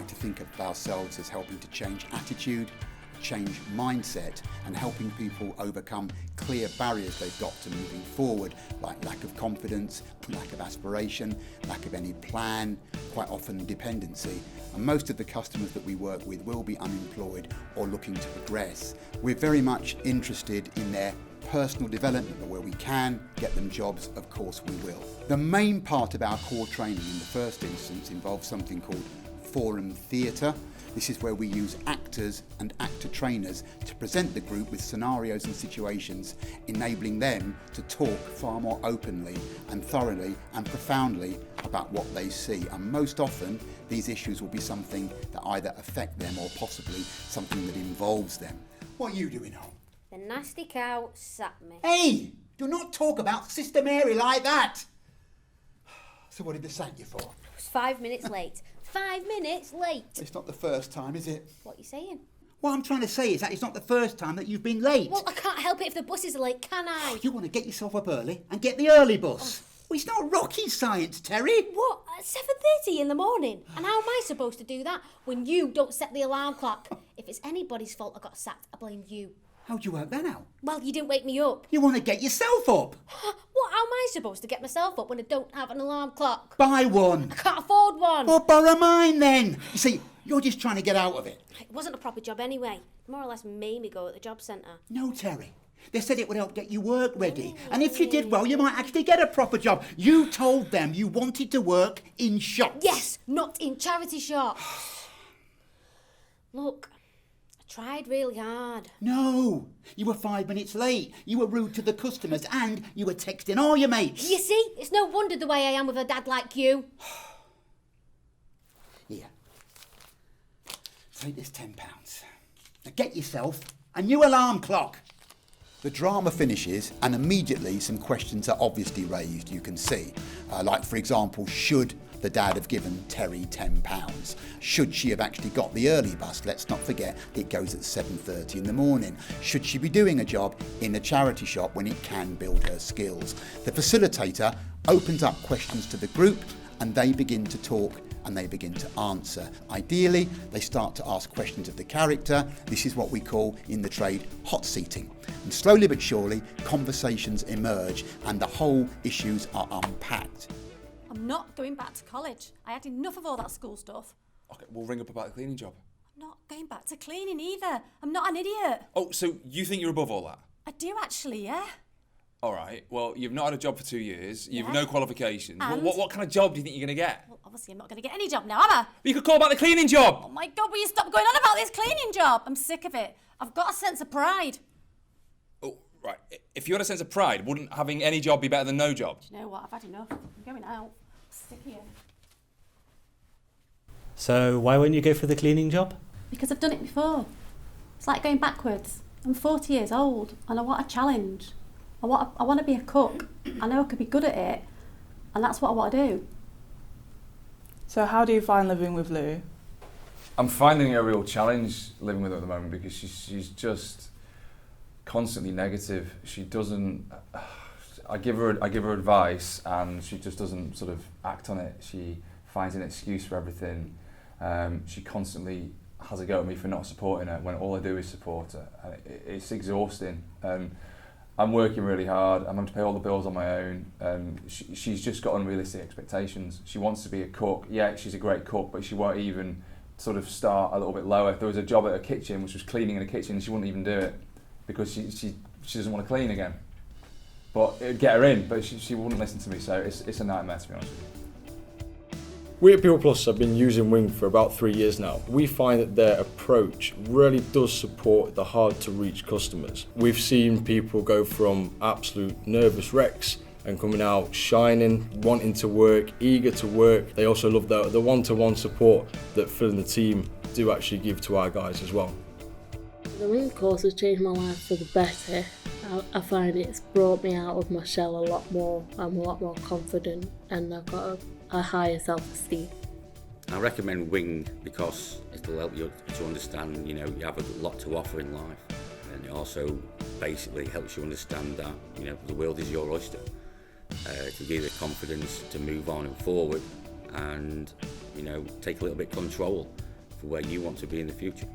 like to think of ourselves as helping to change attitude, change mindset, and helping people overcome clear barriers they've got to moving forward, like lack of confidence, lack of aspiration, lack of any plan, quite often dependency. And most of the customers that we work with will be unemployed or looking to progress. We're very much interested in their personal development, but where we can get them jobs, of course we will. The main part of our core training in the first instance involves something called forum theatre. This is where we use actors and actor trainers to present the group with scenarios and situations, enabling them to talk far more openly and thoroughly and profoundly about what they see. And most often, these issues will be something that either affect them or possibly something that involves them. What are you doing home? The nasty cow sat me. Hey! Do not talk about Sister Mary like that! So what did they sack you for? I was 5 minutes late. 5 minutes late. It's not the first time, is it? What are you saying? What I'm trying to say is that it's not the first time that you've been late. Well, I can't help it if the buses are late, can I? You want to get yourself up early and get the early bus. Well, it's not rocket science, Terry. What? At 7:30 in the morning? And how am I supposed to do that when you don't set the alarm clock? If it's anybody's fault I got sacked, I blame you. How'd you work that out? Well, you didn't wake me up. You want to get yourself up. What? How am I supposed to get myself up when I don't have an alarm clock? Buy one. I can't afford one. Or borrow mine then. You see, you're just trying to get out of it. It wasn't a proper job anyway. More or less made me go at the job centre. No, Terry. They said it would help get you work ready. And if you did well, you might actually get a proper job. You told them you wanted to work in shops. Yes, not in charity shops. Look, I tried really hard. No, you were 5 minutes late. You were rude to the customers and you were texting all your mates. You see, it's no wonder the way I am with a dad like you. Here, take this £10. Now get yourself a new alarm clock. The drama finishes and immediately some questions are obviously raised, you can see. Like, for example, should the dad have given Terry £10? Should she have actually got the early bus? Let's not forget it goes at 7:30 in the morning. Should she be doing a job in a charity shop when it can build her skills? The facilitator opens up questions to the group and they begin to talk and they begin to answer. Ideally, they start to ask questions of the character. This is what we call in the trade hot seating. And slowly but surely, conversations emerge and the whole issues are unpacked. I'm not going back to college. I had enough of all that school stuff. Okay, we'll ring up about the cleaning job. I'm not going back to cleaning either. I'm not an idiot. Oh, so you think you're above all that? I do actually, yeah. All right, well, you've not had a job for 2 years. You've Yeah. no qualifications. And? What kind of job do you think you're going to get? Well, obviously I'm not going to get any job now, am I? You could call about the cleaning job. Oh my God, will you stop going on about this cleaning job? I'm sick of it. I've got a sense of pride. Oh, right. If you had a sense of pride, wouldn't having any job be better than no job? Do you know what? I've had enough. I'm going out. Sick here. So why won't you go for the cleaning job? Because I've done it before. It's like going backwards. I'm 40 years old and I want a challenge. I want to be a cook. I know I could be good at it, and that's what I want to do. So how do you find living with Lou? I'm finding it a real challenge living with her at the moment because she's just constantly negative. She doesn't. I give her advice and she just doesn't sort of act on it. She finds an excuse for everything. She constantly has a go at me for not supporting her when all I do is support her. And it's exhausting. I'm working really hard. I'm having to pay all the bills on my own. She's just got unrealistic expectations. She wants to be a cook. Yeah, she's a great cook, but she won't even sort of start a little bit lower. If there was a job at her kitchen, which was cleaning in a kitchen, she wouldn't even do it because she doesn't want to clean again. But it'd get her in, but she wouldn't listen to me, so it's a nightmare, to be honest with you. We at People Plus have been using Wing for about 3 years now. We find that their approach really does support the hard to reach customers. We've seen people go from absolute nervous wrecks and coming out shining, wanting to work, eager to work. They also love the one-to-one support that Phil and the team do actually give to our guys as well. The Wing course has changed my life for the better. I find it's brought me out of my shell a lot more. I'm a lot more confident and I've got a higher self-esteem. I recommend Wing because it'll help you to understand, you have a lot to offer in life, and it also basically helps you understand that, the world is your oyster. To give you the confidence to move on and forward and, take a little bit of control for where you want to be in the future.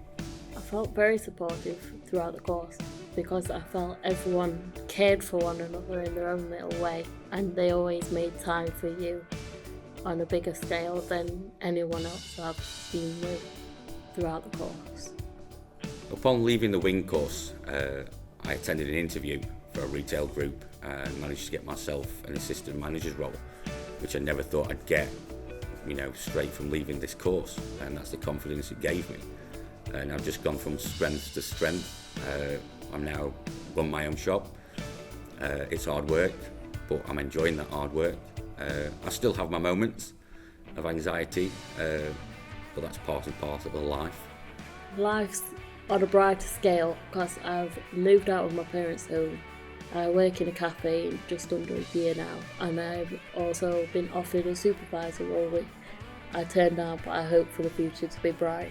I felt very supportive throughout the course because I felt everyone cared for one another in their own little way, and they always made time for you on a bigger scale than anyone else I've been with throughout the course. Upon leaving the wing course, I attended an interview for a retail group and managed to get myself an assistant manager's role, which I never thought I'd get, straight from leaving this course, and that's the confidence it gave me. And I've just gone from strength to strength. I'm now run my own shop. It's hard work, but I'm enjoying that hard work. I still have my moments of anxiety, but that's part and parcel of life. Life's on a brighter scale because I've moved out of my parents' home. I work in a cafe just under a year now, and I've also been offered a supervisor role which I turned down, but I hope for the future to be bright.